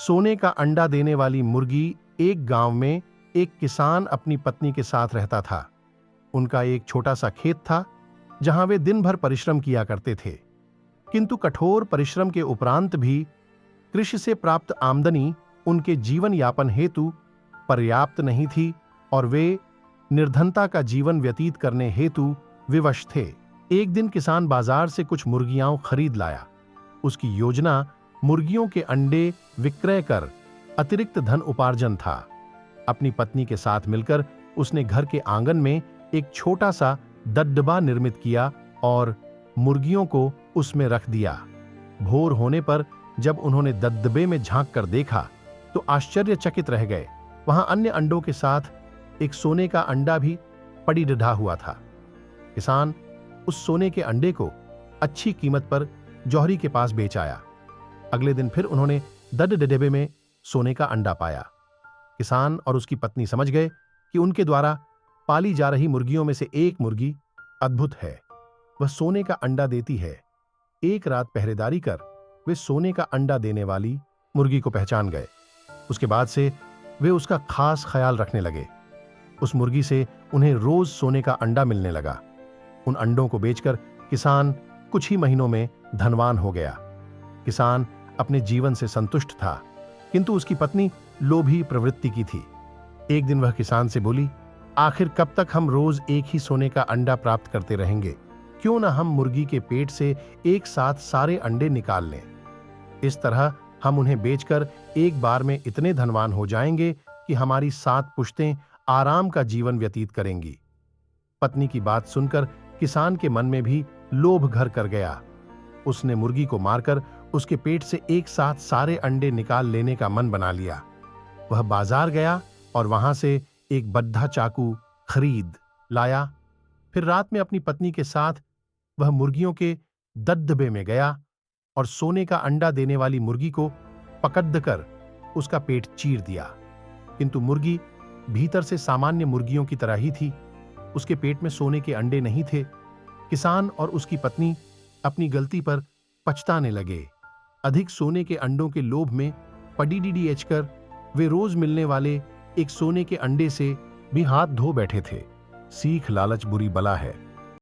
सोने का अंडा देने वाली मुर्गी। एक गांव में एक किसान अपनी पत्नी के साथ रहता था। उनका एक छोटा सा खेत था जहां वे दिन भर परिश्रम किया करते थे। किंतु कठोर परिश्रम के उपरांत भी कृषि से प्राप्त आमदनी उनके जीवन यापन हेतु पर्याप्त नहीं थी और वे निर्धनता का जीवन व्यतीत करने हेतु विवश थे। एक दिन किसान बाजार से कुछ मुर्गियां खरीद लाया। उसकी योजना मुर्गियों के अंडे विक्रय कर अतिरिक्त धन उपार्जन था। अपनी पत्नी के साथ मिलकर उसने घर के आंगन में एक छोटा सा दबदबा निर्मित किया और मुर्गियों को उसमें रख दिया। भोर होने पर जब उन्होंने दबदबे में झांक कर देखा तो आश्चर्यचकित रह गए। वहां अन्य अंडों के साथ एक सोने का अंडा भी पड़ी डढ़ा हुआ था। किसान उस सोने के अंडे को अच्छी कीमत पर जौहरी के पास बेच आया। अगले दिन फिर उन्होंने दबदबे में सोने का अंडा पाया। किसान और उसकी पत्नी समझ गए कि उनके द्वारा पाली जा रही मुर्गियों में से एक मुर्गी अद्भुत है, वह सोने का अंडा देती है। एक रात पहरेदारी कर वे सोने का अंडा देने वाली मुर्गी को पहचान गए। उसके बाद से वे उसका खास ख्याल रखने लगे। उस मुर्गी से उन्हें रोज सोने का अंडा मिलने लगा। उन अंडों को बेचकर किसान कुछ ही महीनों में धनवान हो गया। किसान अपने जीवन से संतुष्ट था, किंतु उसकी पत्नी लोभी प्रवृत्ति की थी। एक दिन वह किसान से बोली, आखिर कब तक हम रोज एक ही सोने का अंडा प्राप्त करते रहेंगे? क्यों ना हम मुर्गी के पेट से एक साथ सारे अंडे निकाल लें। इस तरह हम उन्हें बेचकर एक बार में इतने धनवान हो जाएंगे कि हमारी 7 पुश्तें आराम का जीवन व्यतीत करेंगी। पत्नी की बात सुनकर किसान के मन में भी लोभ घर कर गया। उसने मुर्गी को मारकर उसके पेट से एक साथ सारे अंडे निकाल लेने का मन बना लिया। वह बाजार गया और वहां से एक बद्धा चाकू खरीद लाया। फिर रात में अपनी पत्नी के साथ वह मुर्गियों के दबदबे में गया और सोने का अंडा देने वाली मुर्गी को पकड़ कर उसका पेट चीर दिया। किंतु मुर्गी भीतर से सामान्य मुर्गियों की तरह ही थी। उसके पेट में सोने के अंडे नहीं थे। किसान और उसकी पत्नी अपनी गलती पर पछताने लगे। अधिक सोने के अंडों के लोभ में पड़ीडीडी कर वे रोज मिलने वाले एक सोने के अंडे से भी हाथ धो बैठे थे। सीख लालच बुरी बला है।